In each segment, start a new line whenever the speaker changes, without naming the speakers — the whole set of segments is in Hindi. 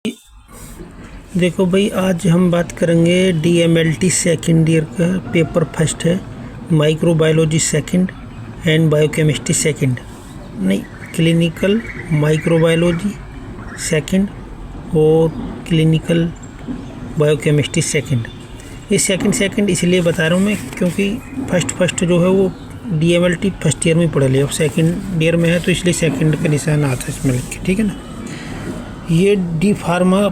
देखो भाई, आज हम बात करेंगे DMLT सेकेंड ईयर का पेपर फर्स्ट है, microbiology second and biochemistry second, नहीं क्लिनिकल माइक्रोबायोलॉजी सेकंड और क्लिनिकल बायोकेमिस्ट्री सेकंड। ये सेकंड इसलिए बता रहा हूँ मैं क्योंकि फर्स्ट जो है वो DMLT फर्स्ट ईयर में पढ़ लिया, अब सेकंड ईयर में है तो इसलिए सेकंड का निशान आता है इसमें लिख के, ठीक है ना। ये D फार्मा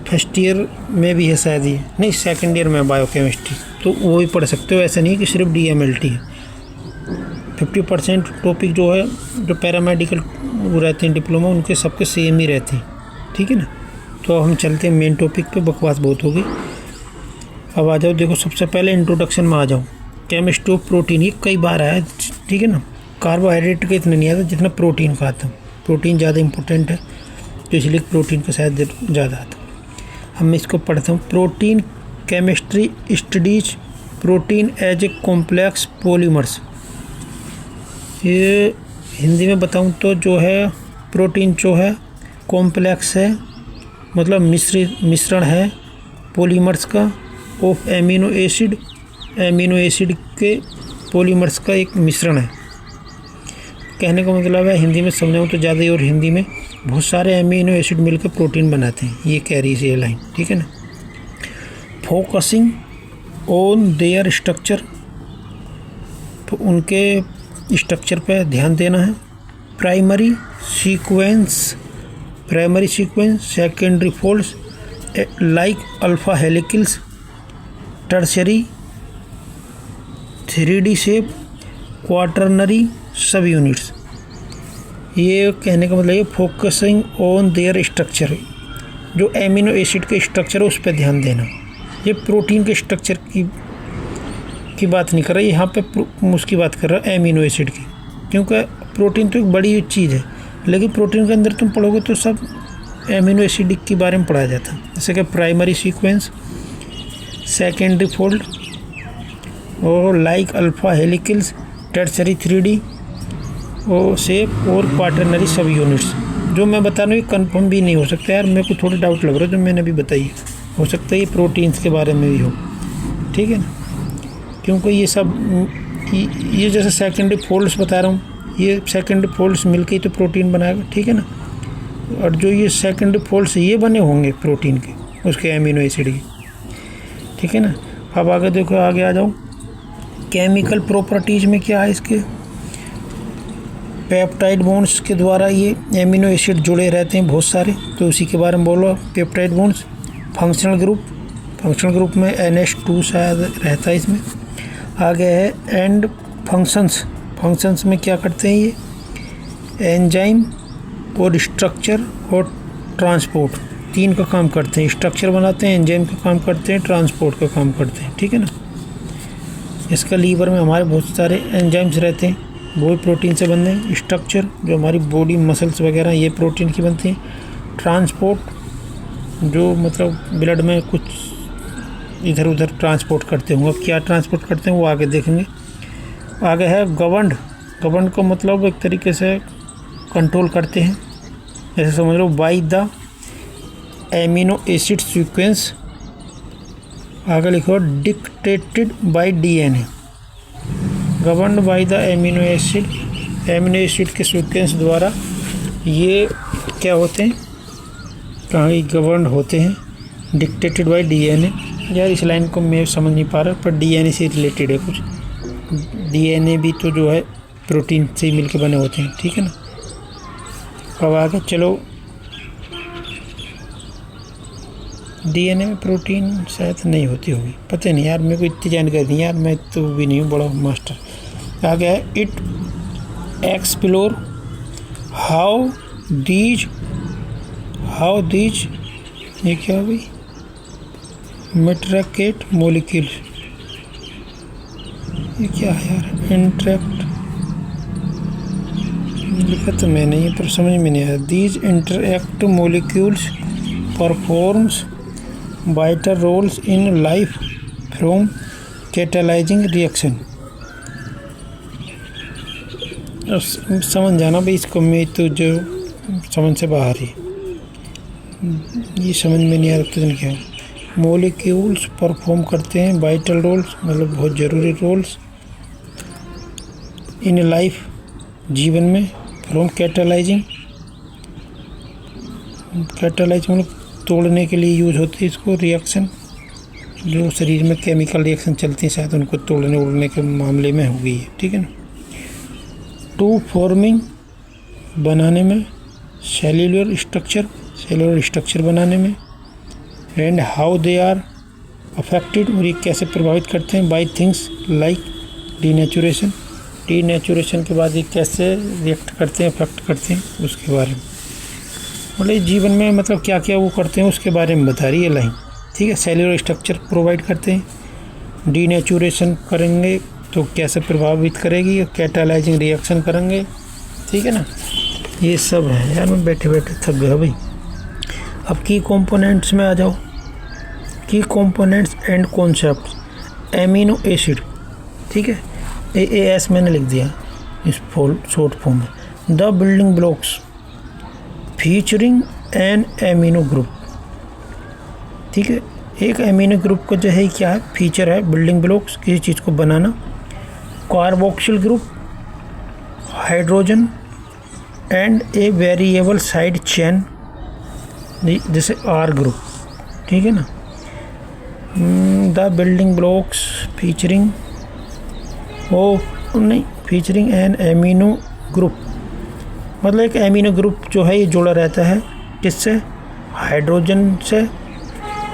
फर्स्ट ईयर में भी है शायद, ये नहीं सेकंड ईयर में बायोकेमिस्ट्री, तो वो भी पढ़ सकते हो। ऐसा नहीं कि सिर्फ DMLT है। 50% टॉपिक जो है जो पैरामेडिकल वो रहते हैं डिप्लोमा, उनके सबके सेम ही रहते हैं, ठीक है ना। तो हम चलते हैं मेन टॉपिक पे, बकवास बहुत होगी। अब आ जाओ, देखो सबसे पहले इंट्रोडक्शन में आ जाओ। केमिस्ट्री ऑफ प्रोटीन, ये कई बार आया, ठीक है ना। कार्बोहाइड्रेट का इतना नहीं आता जितना प्रोटीन का आता। प्रोटीन ज़्यादा इंपॉर्टेंट है तो इसलिए प्रोटीन का शायद ज़्यादा आता। हम इसको पढ़ता हूँ। Protein chemistry studies protein as a complex polymers. ये हिंदी में बताऊँ तो जो है प्रोटीन जो है कॉम्प्लेक्स है, मतलब मिश्रण है पॉलीमर्स का, ऑफ एमिनो एसिड के पॉलीमर्स का एक मिश्रण है। कहने का मतलब है, हिंदी में समझाऊँ तो ज़्यादा ही, और हिंदी में बहुत सारे एमिनो एसिड मिलकर प्रोटीन बनाते हैं, ये कह रही है ये लाइन, ठीक है ना। फोकसिंग ऑन देयर स्ट्रक्चर, तो उनके स्ट्रक्चर पर ध्यान देना है। Primary sequence, secondary folds like alpha helicals, tertiary 3D shape, quaternary subunits. ये कहने का मतलब ये फोकसिंग ऑन देयर स्ट्रक्चर, जो एमिनो एसिड के स्ट्रक्चर है उस पर ध्यान देना। ये प्रोटीन के स्ट्रक्चर की बात नहीं कर रहा, यहाँ पे उसकी बात कर रहा है एमिनो एसिड की, क्योंकि प्रोटीन तो एक बड़ी चीज़ है, लेकिन प्रोटीन के अंदर तुम पढ़ोगे तो सब एमिनो एसिड के बारे में पढ़ाया जाता है। जैसे कि प्राइमरी सीक्वेंस, सेकेंडरी फोल्ड और like alpha helicals, tertiary 3D और शेप और क्वाटरनरी सब यूनिट्स। जो मैं बता रहा हूँ ये कंफर्म भी नहीं हो सकता यार, मेरे को थोड़ा डाउट लग रहा है जो मैंने अभी बताई, हो सकता है ये प्रोटीन्स के बारे में भी हो, ठीक है ना। क्योंकि ये सब ये जैसे सेकेंडरी फोल्ड्स बता रहा हूँ, ये सेकेंडरी फोल्ड्स मिलके ही तो प्रोटीन बनाएगा, ठीक है ना। और जो ये सेकेंडरी फोल्ड्स ये बने होंगे प्रोटीन के, उसके एमिनो एसिड के, ठीक है ना। अब आगे देखो, आगे आ जाओ। केमिकल प्रॉपर्टीज़ में क्या है इसके, पेप्टाइड बॉन्ड्स के द्वारा ये एमिनो एसिड जुड़े रहते हैं बहुत सारे, तो उसी के बारे में बोलो। पेप्टाइड बॉन्ड्स, फंक्शनल ग्रुप में NH2 शायद रहता है इसमें। आगे है एंड फंक्शंस में क्या करते हैं ये, एंजाइम और स्ट्रक्चर और ट्रांसपोर्ट, 3 का काम करते हैं। स्ट्रक्चर बनाते हैं, एंजाइम का काम करते हैं, ट्रांसपोर्ट का काम करते हैं, ठीक है ना। इसका लीवर में हमारे बहुत सारे एंजाइम्स रहते हैं, वो भी प्रोटीन से बनते हैं। स्ट्रक्चर जो हमारी बॉडी मसल्स वगैरह ये प्रोटीन की बनती हैं। ट्रांसपोर्ट जो मतलब ब्लड में कुछ इधर उधर ट्रांसपोर्ट करते होंगे, अब क्या ट्रांसपोर्ट करते हैं वो आगे देखेंगे। आगे है गवर्नड को मतलब एक तरीके से कंट्रोल करते हैं, जैसे समझ लो by the amino acid sequence. आगे लिखो dictated by DNA, governed by the amino acid के सीक्वेंस द्वारा ये क्या होते हैं, कहाँ गवर्नड होते हैं, डिक्टेटेड बाय DNA। यार इस लाइन को मैं समझ नहीं पा रहा, पर DNA से रिलेटेड है कुछ। DNA भी तो जो है प्रोटीन से ही मिलकर बने होते हैं, ठीक है ना। अब आगे चलो, DNA में प्रोटीन शायद नहीं होती होगी, पता नहीं यार, मेरे को इतनी जानकारी नहीं यार, मैं तो भी नहीं हूँ बड़ा मास्टर। आगे है इट एक्सप्लोर हाउ दीज ये क्या है भाई, मेट्रिकेट मॉलिक्यूल, ये क्या है यार, इंटरेक्ट लिखा तो मैंने ये पर समझ में नहीं आया। These interact molecules performs vital roles in life from catalysing reaction. समझ जाना भाई इसको, मैं तो जो समझ से बाहर ही। ये समझ में नहीं आ रहा तो क्या। मोलिक्यूल्स परफॉर्म करते हैं वाइटल रोल्स, मतलब बहुत ज़रूरी रोल्स इन लाइफ, जीवन में। फ्रॉम कैटालाइजिंग, मतलब तोड़ने के लिए यूज होती है इसको। रिएक्शन, जो शरीर में केमिकल रिएक्शन चलती है शायद उनको तोड़ने उड़ने के मामले में हो गई है, ठीक है ना। टू फॉर्मिंग, बनाने में। सेल्यूलर स्ट्रक्चर बनाने में। And how they are affected, और ये कैसे प्रभावित करते हैं by things like denaturation. Denaturation के बाद ये कैसे रिएक्ट करते हैं, अफेक्ट करते हैं, उसके बारे में। मतलब जीवन में मतलब क्या क्या वो करते हैं उसके बारे में बता रही है लाइन, ठीक है। सेल्यूलर स्ट्रक्चर प्रोवाइड करते हैं, डीनेचुरेशन करेंगे तो कैसे प्रभावित करेगी, कैटालाइजिंग रिएक्शन करेंगे, ठीक है ना। ये सब है यार, मैं बैठे बैठे थक गया भाई। अब की कंपोनेंट्स में आ जाओ। की components and concept. Amino acid, ठीक है, AAS मैंने लिख दिया इस शॉर्ट फॉर्म में। The building blocks featuring an amino group, ठीक है। एक एमिनो ग्रुप का जो है क्या है, फीचर है बिल्डिंग ब्लॉक्स, किसी चीज़ को बनाना। Carboxyl group, hydrogen and a variable side chain, जैसे R ग्रुप, ठीक है ना। The building blocks featuring featuring an amino group, मतलब एक एमिनो ग्रुप जो है ये जुड़ा रहता है किससे, हाइड्रोजन से,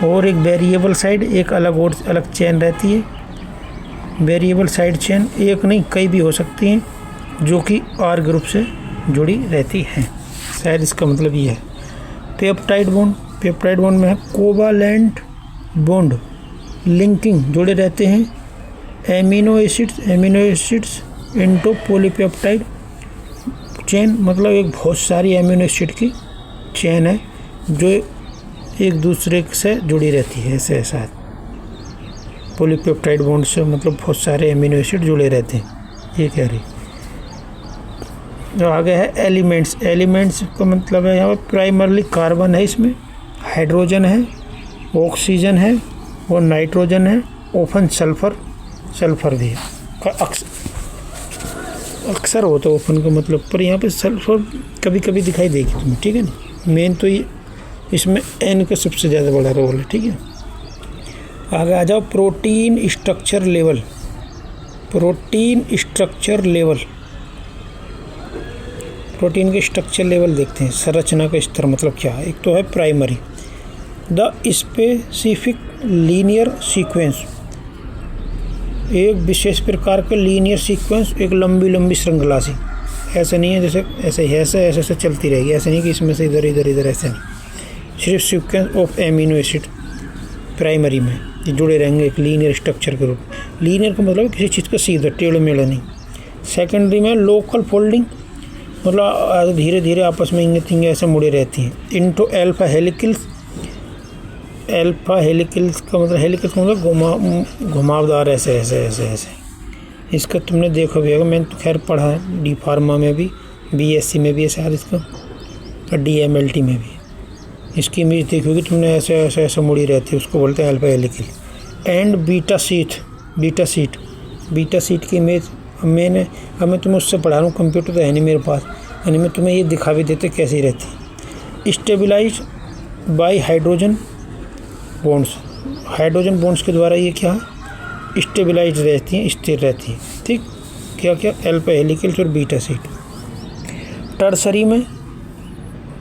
और एक वेरिएबल साइड, एक अलग चेन रहती है। वेरिएबल साइड चेन एक नहीं कई भी हो सकती हैं, जो कि R ग्रुप से जुड़ी रहती हैं। शायद इसका मतलब ये है। पेप्टाइड बॉन्ड में है कोवालेंट बॉन्ड, लिंकिंग, जुड़े रहते हैं। Amino acids into polypeptide chain, मतलब एक बहुत सारी एमिनो एसिड की चेन है जो एक दूसरे से जुड़ी रहती है, ऐसे शायद। पॉलीपेप्टाइड बॉन्ड से मतलब बहुत सारे एमिनो एसिड जुड़े रहते हैं, ये कह रही। जो आगे है एलिमेंट्स का मतलब है यहाँ पर प्राइमरली कार्बन है, इसमें हाइड्रोजन है, ऑक्सीजन है और नाइट्रोजन है। ओफन सल्फर भी है, अक्सर होता है ओपन का मतलब, पर यहाँ पे सल्फर कभी कभी दिखाई देगी तुम्हें, ठीक है ना। मेन तो ये इसमें N का सबसे ज़्यादा बड़ा रोल है, ठीक है। आगे आ जाओ। प्रोटीन स्ट्रक्चर लेवल देखते हैं। संरचना का स्तर मतलब क्या है। एक तो है primary, the specific linear sequence, एक विशेष प्रकार का लीनियर सीक्वेंस, एक लंबी श्रृंखला सी। ऐसे नहीं है जैसे ऐसे चलती रहेगी, ऐसे नहीं कि इसमें से इधर, ऐसे नहीं। सिर्फ sequence of amino acid primary में ये जुड़े रहेंगे एक लीनियर स्ट्रक्चर के रूप। लीनियर का मतलब किसी चीज़ का सीधा टेढ़ा मेढ़ा नहीं। सेकेंडरी में लोकल फोल्डिंग, मतलब धीरे धीरे आपस में इंगे ऐसे मुड़े रहती हैं। इनटू अल्फा हेलिकल्स का मतलब घुमावदार ऐसे। इसका तुमने देखा भी होगा, मैंने तो खैर पढ़ा है डी फार्मा में भी, BSc में भी है शायद इसका, और DMLT में भी। इसकी इमेज देखी होगी तुमने, ऐसे मुड़ी रहती है, उसको बोलते हैं alpha helical. And beta sheet की इमेज मैं तुम्हें उससे पढ़ा रहा हूँ, कंप्यूटर तो है नहीं मेरे पास, यानी मैं तुम्हें ये दिखा भी देते कैसी रहती। स्टेबलाइज बाय हाइड्रोजन बॉन्ड्स के द्वारा ये क्या स्टेबलाइज रहती हैं, स्थिर रहती हैं, ठीक। क्या अल्फा हेलिकल्स और बीटा सीट। टर्सरी में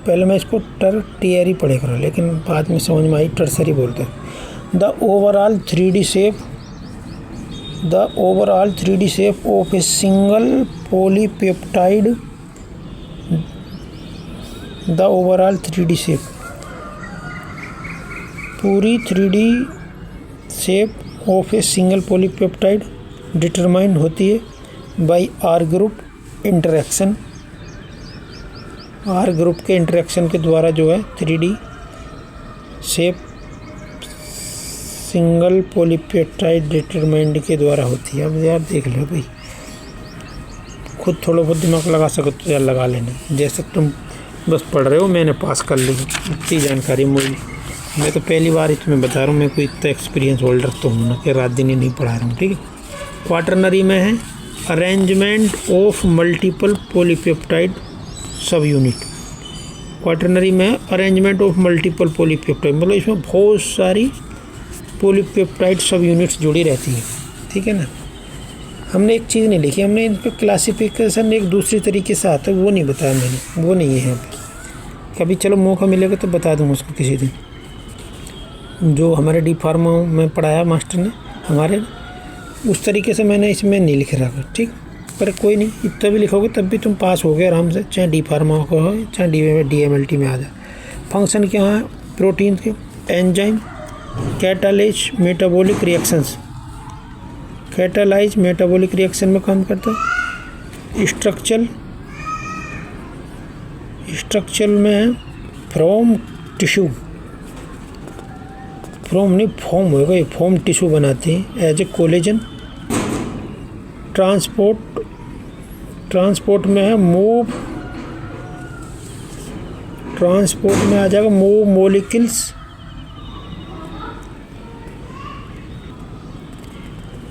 पहले मैं इसको टर्टियरी पढ़े करा, लेकिन बाद में समझ में आई टर्सरी बोलते हैं। The overall 3D shape of a single polypeptide, the overall 3D shape, पूरी 3D shape of a single polypeptide determined होती है by R group interaction. R group के इंटरेक्शन के द्वारा जो है 3D shape single polypeptide determined के द्वारा होती है। अब यार देख लो भाई, खुद थोड़ा बहुत दिमाग लगा सको तो यार लगा लेना। जैसे तुम बस पढ़ रहे हो, मैंने पास कर ली, इतनी जानकारी मुझे। मैं तो पहली बार ही तुम्हें बता रहा हूँ, मैं कोई इतना एक्सपीरियंस होल्डर तो हूँ ना कि रात दिन ही नहीं पढ़ा रहा हूँ, ठीक है। क्वाटरनरी में है अरेंजमेंट ऑफ मल्टीपल पॉलीपेप्टाइड सब यूनिट। क्वाटरनरी में अरेंजमेंट ऑफ मल्टीपल पॉलीपेप्टाइड, मतलब इसमें बहुत सारी पॉलीपेप्टाइड सब यूनिट्स जुड़ी रहती हैं, ठीक है ना। हमने एक चीज़ नहीं लिखी, हमने इनका क्लासिफिकेशन एक दूसरी तरीके से आता है, वो नहीं बताया मैंने, वो नहीं है यहाँ पे। कभी चलो मौका मिलेगा तो बता दूँगा उसको किसी दिन। जो हमारे डी फार्मा में पढ़ाया मास्टर ने हमारे, उस तरीके से मैंने इसमें नहीं लिख रखा, ठीक। पर कोई नहीं, इतना भी लिखोगे तब भी तुम पास हो गए आराम से, चाहे डी फार्मा को हो चाहे DMLT में आ जाए। फंक्शन क्या है प्रोटीन के? Enzyme catalyse metabolic reactions, catalyse metabolic reaction में काम करता है। स्ट्रक्चर में है फ्रॉम टिश्यू, फ्रॉम नहीं फॉर्म होगा, ये फॉर्म टिश्यू बनाते हैं एज ए कोलेजन। ट्रांसपोर्ट में है मूव, ट्रांसपोर्ट में आ जाएगा मूव मोलिक्यूल्स,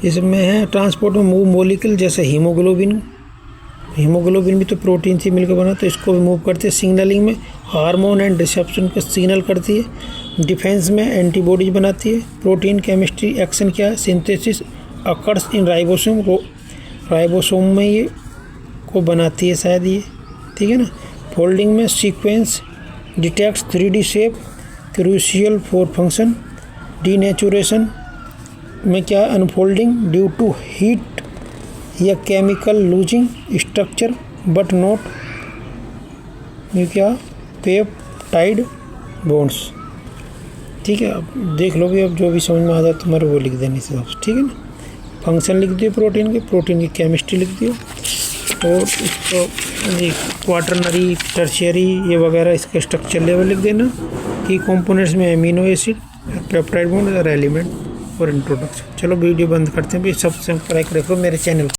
इसमें है ट्रांसपोर्ट में मूव मोलिक्यूल, जैसे हीमोग्लोबिन भी तो प्रोटीन से मिलकर बना, तो इसको भी मूव करती है। सिग्नलिंग में हार्मोन एंड रिसेप्शन को सिग्नल करती है। डिफेंस में एंटीबॉडीज बनाती है। प्रोटीन केमिस्ट्री एक्शन क्या है? Synthesis occurs in ribosome, ribosome में ये को बनाती है शायद ये, ठीक है ना। फोल्डिंग में sequence detects 3D shape, crucial for function. Denaturation में क्या? अनफोल्डिंग ड्यू टू हीट या chemical losing structure but not, ये क्या? पेप्टाइड बॉन्ड्स, ठीक है। अब देख लो भी, अब जो भी समझ में आ जाए तुम्हारे वो लिख देने से, ठीक है ना। फंक्शन लिख दियो प्रोटीन की केमिस्ट्री लिख दियो, और इसको क्वाटरनरी टर्शियरी ये वगैरह इसके स्ट्रक्चर लेवल लिख देना कि कंपोनेंट्स में अमीनो एसिड, पेप्टाइड बॉन्ड और एलिमेंट और इंट्रोडक्शन। चलो वीडियो बंद करते हैं, भी सबसे सब्सक्राइब रखो मेरे चैनल को।